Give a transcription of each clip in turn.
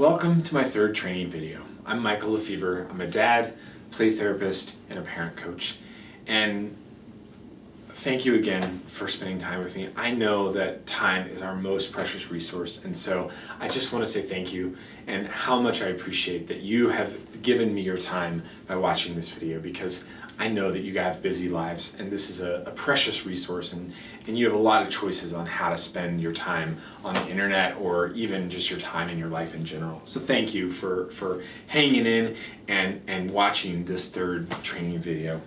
Welcome to my third training video. I'm Michael Lefevre. I'm a dad, play therapist, and a parent coach. And thank you again for spending time with me. I know that time is our most precious resource, and so I just want to say thank you and how much I appreciate that you have given me your time by watching this video, because I know that you have busy lives and this is a precious resource, and you have a lot of choices on how to spend your time on the internet or even just your time in your life in general. So thank you for hanging in and watching this third training video.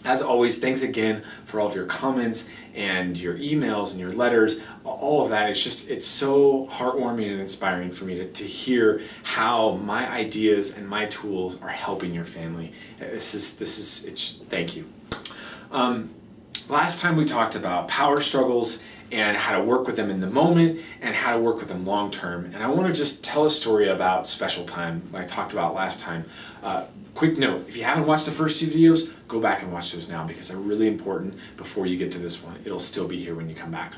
As always, thanks again for all of your comments and your emails and your letters. All of that, it's so heartwarming and inspiring for me to hear how my ideas and my tools are helping your family. Thank you. Last time we talked about power struggles and how to work with them in the moment and how to work with them long term. And I want to just tell a story about special time I talked about last time. Quick note, if you haven't watched the first two videos, go back and watch those now because they're really important before you get to this one. It'll still be here when you come back.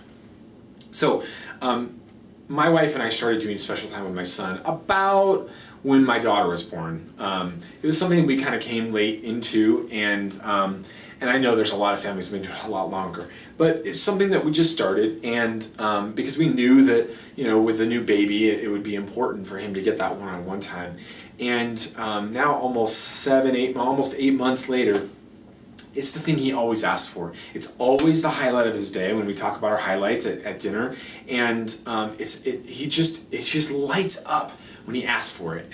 So, my wife and I started doing special time with my son about when my daughter was born. It was something we kind of came late into, and I know there's a lot of families who've been doing it a lot longer, but it's something that we just started, and because we knew that, with the new baby, it would be important for him to get that one-on-one time. And now almost 8 months later, it's the thing he always asks for. It's always the highlight of his day when we talk about our highlights at dinner, and it just lights up when he asks for it.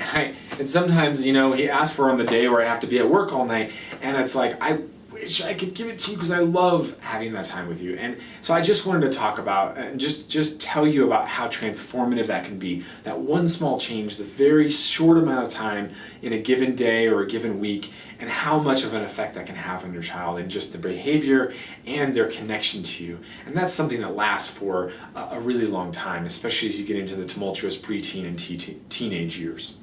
And sometimes, he asks for it on the day where I have to be at work all night, and it's like, I wish I could give it to you because I love having that time with you. And so I just wanted to talk about and just tell you about how transformative that can be. That one small change, the very short amount of time in a given day or a given week, and how much of an effect that can have on your child and just the behavior and their connection to you. And that's something that lasts for a really long time, especially as you get into the tumultuous preteen and teenage years.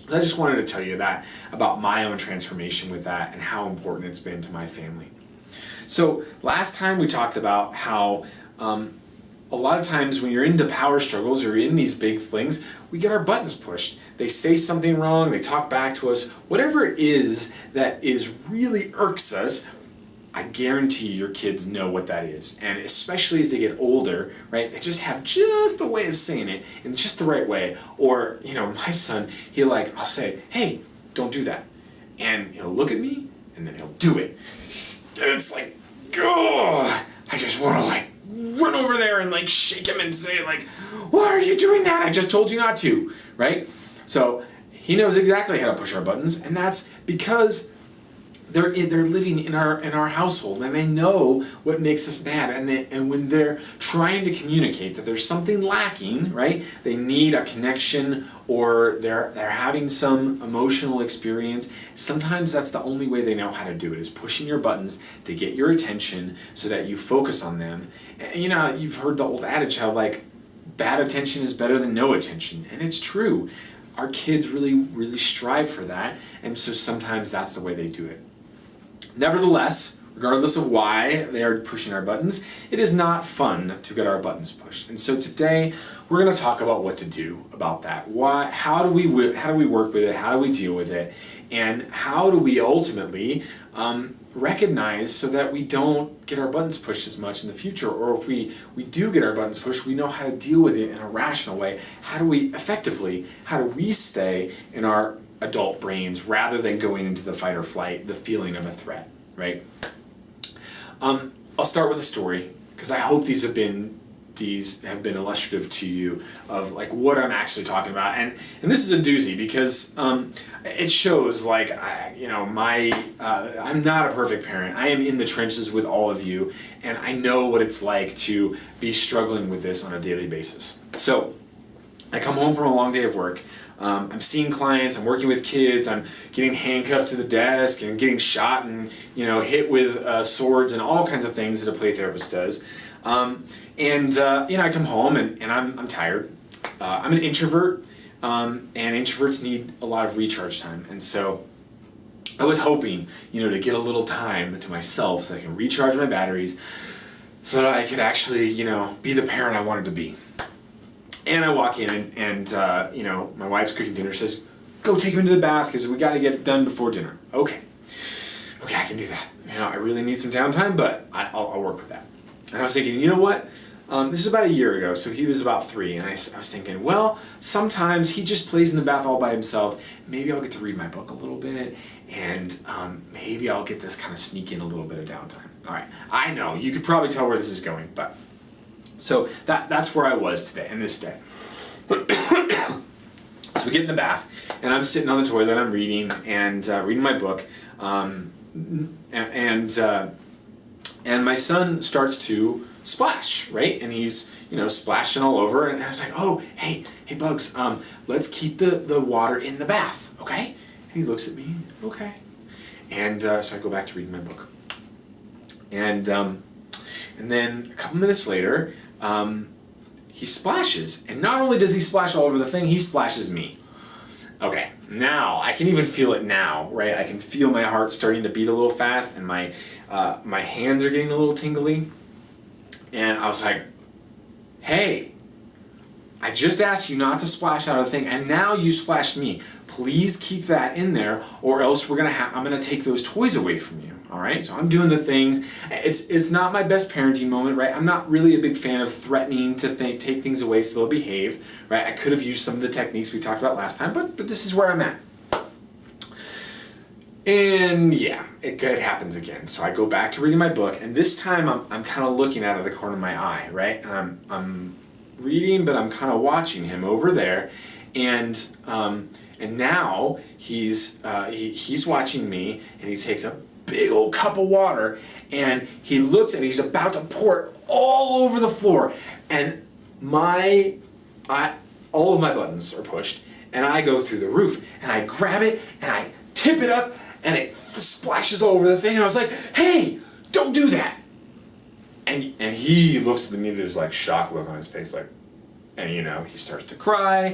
So I just wanted to tell you that about my own transformation with that and how important it's been to my family. So last time we talked about how a lot of times when you're into power struggles or in these big things, we get our buttons pushed. They say something wrong, they talk back to us, whatever it is that really irks us. I guarantee your kids know what that is. And especially as they get older, right, they just have just the way of saying it in just the right way. Or, my son, I'll say, hey, don't do that. And he'll look at me and then he'll do it. And it's like, oh, I just want to run over there and shake him and say why are you doing that? I just told you not to, right? So he knows exactly how to push our buttons, and that's because they're living in our household, and they know what makes us mad. And when they're trying to communicate that there's something lacking, right? They need a connection, or they're having some emotional experience. Sometimes that's the only way they know how to do it, is pushing your buttons to get your attention so that you focus on them. And you've heard the old adage how bad attention is better than no attention, and it's true. Our kids really, really strive for that, and so sometimes that's the way they do it. Nevertheless, regardless of why they are pushing our buttons, it is not fun to get our buttons pushed. And so today we're going to talk about what to do about that. How do we work with it? How do we deal with it? And how do we ultimately recognize so that we don't get our buttons pushed as much in the future? Or if we do get our buttons pushed, we know how to deal with it in a rational way. How do we stay in our adult brains rather than going into the fight or flight, the feeling of a threat, right? I'll start with a story because I hope these have been illustrative to you of what I'm actually talking about, and this is a doozy because it shows I'm not a perfect parent. I am in the trenches with all of you, and I know what it's like to be struggling with this on a daily basis. So I come home from a long day of work. I'm seeing clients, I'm working with kids, I'm getting handcuffed to the desk and getting shot and hit with swords and all kinds of things that a play therapist does. I come home and I'm tired. I'm an introvert, and introverts need a lot of recharge time. And so I was hoping, to get a little time to myself so I can recharge my batteries so that I could actually, be the parent I wanted to be. And I walk in and you know, my wife's cooking dinner, says, go take him into the bath because we got to get it done before dinner. Okay, I can do that. You know, I really need some downtime, but I'll work with that. And I was thinking, you know what? This is about a year ago, so he was about 3, and I was thinking, well, sometimes he just plays in the bath all by himself. Maybe I'll get to read my book a little bit, and maybe I'll get to kind of sneak in a little bit of downtime. All right, I know, you could probably tell where this is going, but so that's where I was today, and this day. So we get in the bath, and I'm sitting on the toilet, I'm reading, and reading my book, and my son starts to splash, right? And he's, you know, splashing all over, and I was like, oh, hey Bugs, let's keep the water in the bath, okay? And he looks at me, okay. And so I go back to reading my book. And then a couple minutes later, he splashes, and not only does he splash all over the thing, he splashes me. Okay, now, I can even feel it now, right? I can feel my heart starting to beat a little fast, and my hands are getting a little tingly. And I was like, hey, I just asked you not to splash out of the thing, and now you splashed me. Please keep that in there, or else I'm gonna take those toys away from you. All right, so I'm doing the things. It's not my best parenting moment, right? I'm not really a big fan of threatening to take things away so they'll behave, right? I could have used some of the techniques we talked about last time, but this is where I'm at. And yeah, it happens again. So I go back to reading my book, and this time I'm kind of looking out of the corner of my eye, right? And I'm reading, but I'm kind of watching him over there, and now he's watching me, and he takes a big old cup of water, and he looks and he's about to pour it all over the floor, and all of my buttons are pushed, and I go through the roof, and I grab it, and I tip it up, and it splashes all over the thing, and I was like, hey, don't do that. And he looks at me, there's like shock look on his face, like, and you know, he starts to cry.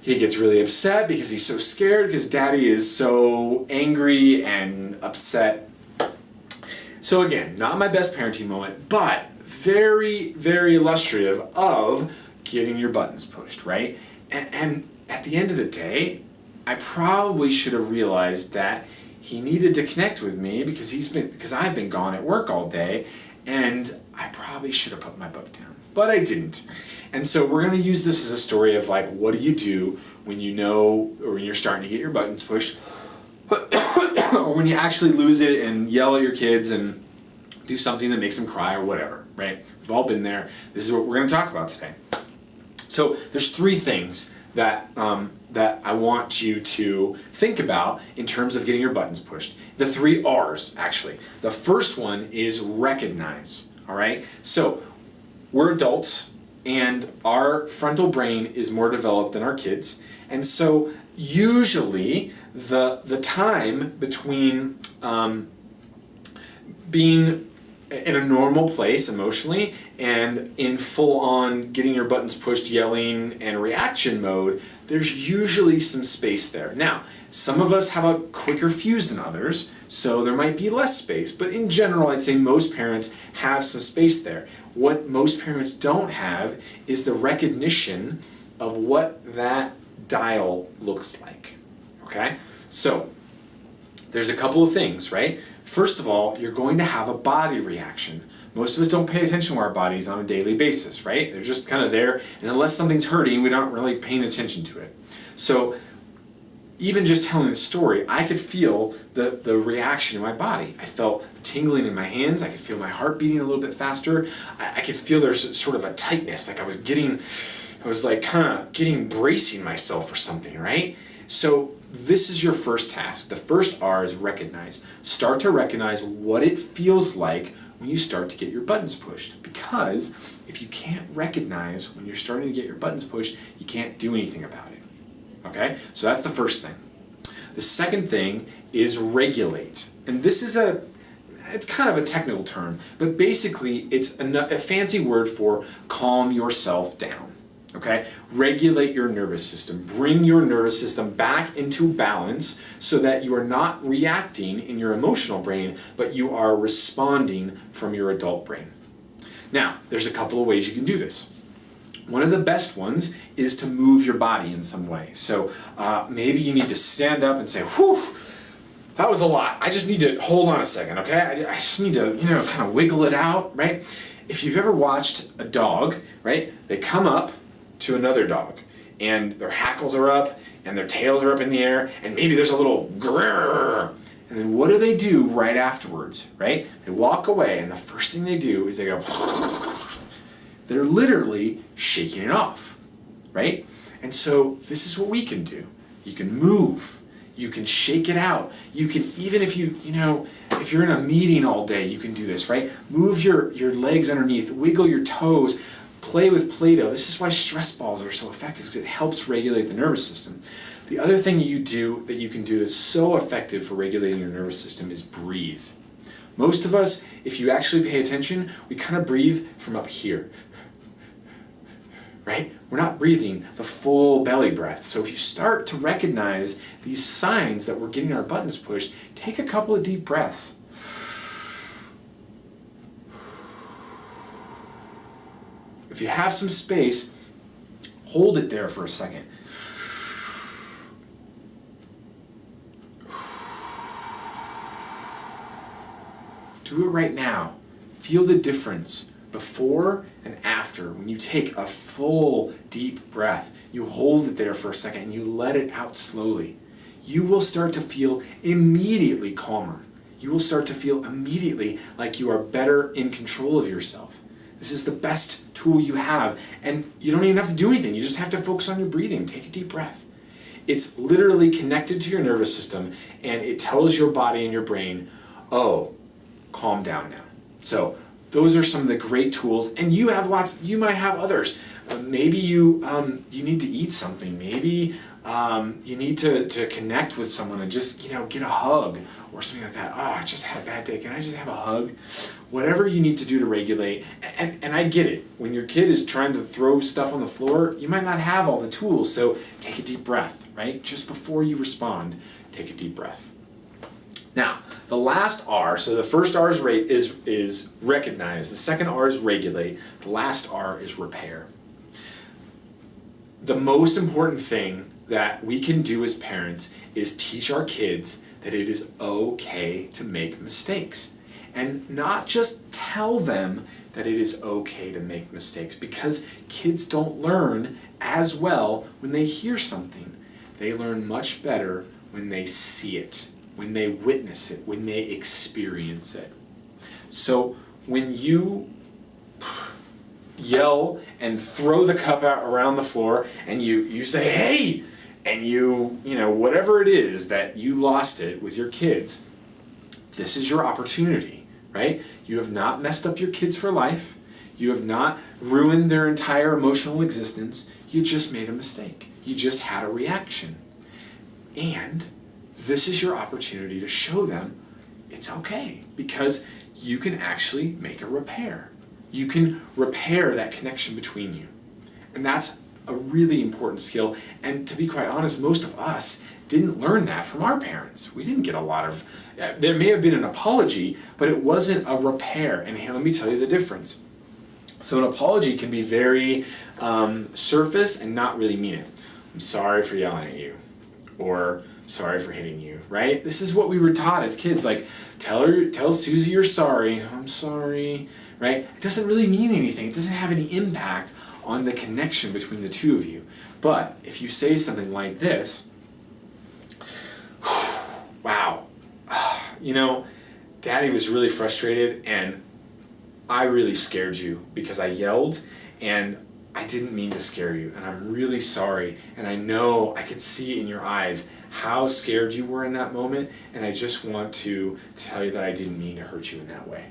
He gets really upset because he's so scared because Daddy is so angry and upset. So again, not my best parenting moment, but very, very illustrative of getting your buttons pushed, right? And at the end of the day, I probably should have realized that he needed to connect with me because I've been gone at work all day, and I probably should have put my book down, but I didn't. And so we're going to use this as a story of like, what do you do when you know, or when you're starting to get your buttons pushed, or when you actually lose it and yell at your kids and do something that makes them cry or whatever, right? We've all been there. This is what we're going to talk about today. So there's 3 things that I want you to think about in terms of getting your buttons pushed. The 3 R's, actually. The first one is recognize, all right? So we're adults, and our frontal brain is more developed than our kids, and so usually the time between being in a normal place emotionally and in full-on getting your buttons pushed, yelling, and reaction mode, there's usually some space there. Now, some of us have a quicker fuse than others, so there might be less space, but in general, I'd say most parents have some space there. What most parents don't have is the recognition of what that dial looks like, okay? So, there's a couple of things, right? First of all, you're going to have a body reaction. Most of us don't pay attention to our bodies on a daily basis, right? They're just kind of there, and unless something's hurting, we don't really paying attention to it. So even just telling the story, I could feel the reaction in my body. I felt the tingling in my hands. I could feel my heart beating a little bit faster. I could feel there's sort of a tightness, like I was like kind of bracing myself for something, right? So this is your first task. The first R is recognize. Start to recognize what it feels like when you start to get your buttons pushed. Because if you can't recognize when you're starting to get your buttons pushed, you can't do anything about it. Okay? So that's the first thing. The second thing is regulate. And this is it's kind of a technical term, but basically it's a fancy word for calm yourself down. Okay? Regulate your nervous system. Bring your nervous system back into balance so that you are not reacting in your emotional brain, but you are responding from your adult brain. Now, there's a couple of ways you can do this. One of the best ones is to move your body in some way. So maybe you need to stand up and say, whew, that was a lot. I just need to hold on a second, okay? I just need to, kind of wiggle it out, right? If you've ever watched a dog, right, they come up to another dog and their hackles are up and their tails are up in the air and maybe there's a little grrr. And then what do they do right afterwards, right? They walk away and the first thing they do is they go, they're literally shaking it off, right? And so this is what we can do. You can move. You can shake it out. You can, even if if you're in a meeting all day, you can do this, right? Move your legs underneath, wiggle your toes, play with Play-Doh. This is why stress balls are so effective, because it helps regulate the nervous system. The other thing that you can do that's so effective for regulating your nervous system is breathe. Most of us, if you actually pay attention, we kind of breathe from up here, right? We're not breathing the full belly breath. So if you start to recognize these signs that we're getting our buttons pushed, take a couple of deep breaths. If you have some space, hold it there for a second. Do it right now. Feel the difference before and after when you take a full deep breath. You hold it there for a second and you let it out slowly. You will start to feel immediately calmer. You will start to feel immediately like you are better in control of yourself. This is the best tool you have, and you don't even have to do anything. You just have to focus on your breathing. Take a deep breath. It's literally connected to your nervous system, and it tells your body and your brain, oh, calm down now. So those are some of the great tools, and you have lots. You might have others. Maybe you need to eat something. Maybe you need to connect with someone and just get a hug or something like that. Oh, I just had a bad day. Can I just have a hug? Whatever you need to do to regulate. And I get it. When your kid is trying to throw stuff on the floor, you might not have all the tools. So take a deep breath, right? Just before you respond, take a deep breath. Now, the last R, so the first R is recognize, the second R is regulate, the last R is repair. The most important thing that we can do as parents is teach our kids that it is okay to make mistakes. And not just tell them that it is okay to make mistakes, because kids don't learn as well when they hear something. They learn much better when they see it, when they witness it, when they experience it. So when you yell and throw the cup out around the floor and you say, hey, and whatever it is that you lost it with your kids, this is your opportunity, right? You have not messed up your kids for life. You have not ruined their entire emotional existence. You just made a mistake. You just had a reaction. And this is your opportunity to show them it's okay, because you can actually make a repair. You can repair that connection between you. And that's a really important skill. And to be quite honest, most of us didn't learn that from our parents. We didn't get a lot of, there may have been an apology, but it wasn't a repair. And here, let me tell you the difference. So an apology can be very surface and not really mean it. I'm sorry for yelling at you, or sorry for hitting you, right? This is what we were taught as kids, like, tell Susie you're sorry. I'm sorry, right? It doesn't really mean anything. It doesn't have any impact on the connection between the two of you. But if you say something like this, wow, Daddy was really frustrated and I really scared you because I yelled and I didn't mean to scare you, and I'm really sorry, and I know I could see in your eyes how scared you were in that moment, and I just want to tell you that I didn't mean to hurt you in that way.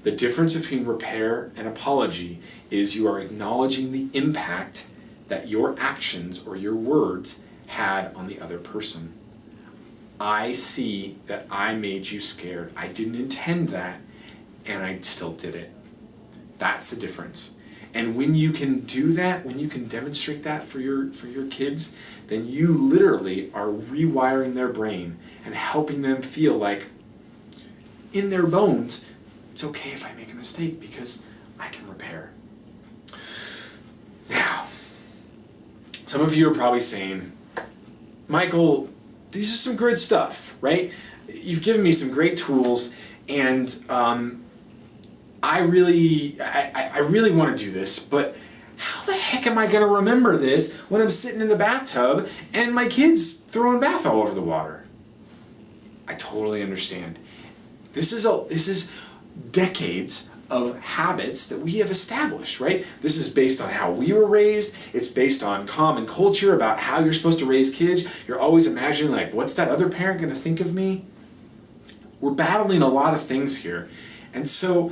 The difference between repair and apology is you are acknowledging the impact that your actions or your words had on the other person. I see that I made you scared. I didn't intend that, and I still did it. That's the difference. And when you can do that, when you can demonstrate that for your kids, then you literally are rewiring their brain and helping them feel like in their bones, it's okay if I make a mistake because I can repair. Some of you are probably saying, Michael, these are some good stuff, right? You've given me some great tools, and I really want to do this, but how the heck am I going to remember this when I'm sitting in the bathtub and my kid's throwing bath all over the water? I totally understand. This is decades of habits that we have established, right? This is based on how we were raised. It's based on common culture about how you're supposed to raise kids. You're always imagining, like, what's that other parent going to think of me? We're battling a lot of things here. And so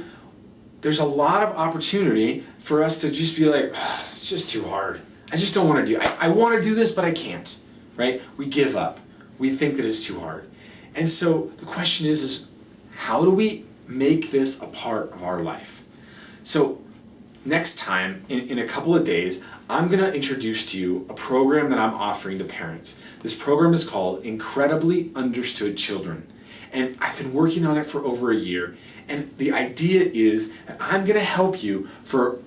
there's a lot of opportunity for us to just be like, it's just too hard. I just don't want to do it. I want to do this, but I can't, right? We give up. We think that it's too hard. And so the question is how do we make this a part of our life? So next time, in a couple of days, I'm going to introduce to you a program that I'm offering to parents. This program is called Incredibly Understood Children. And I've been working on it for over a year. And the idea is that I'm going to help you for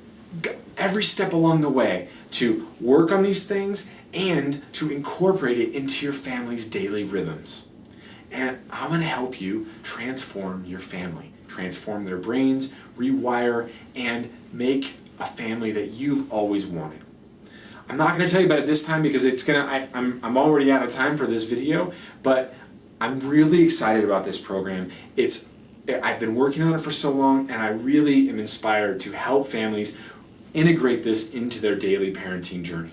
every step along the way to work on these things and to incorporate it into your family's daily rhythms. And I'm going to help you transform your family, transform their brains, rewire, and make a family that you've always wanted. I'm not going to tell you about it this time because I'm already out of time for this video, but I'm really excited about this program. I've been working on it for so long, and I really am inspired to help families integrate this into their daily parenting journey.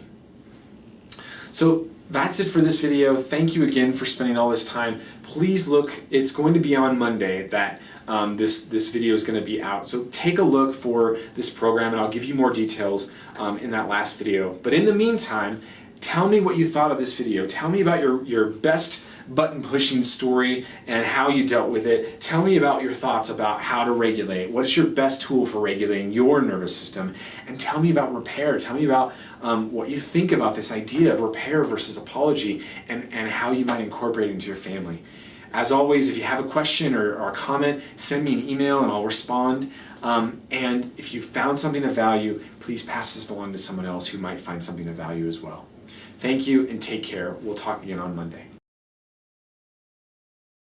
So that's it for this video. Thank you again for spending all this time. Please look, it's going to be on Monday that this video is going to be out. So take a look for this program, and I'll give you more details in that last video. But in the meantime, tell me what you thought of this video. Tell me about your best button pushing story and how you dealt with it. Tell me about your thoughts about how to regulate. What is your best tool for regulating your nervous system? And tell me about repair. Tell me about what you think about this idea of repair versus apology and how you might incorporate it into your family. As always, if you have a question or a comment, send me an email and I'll respond. And if you found something of value, please pass this along to someone else who might find something of value as well. Thank you and take care. We'll talk again on Monday.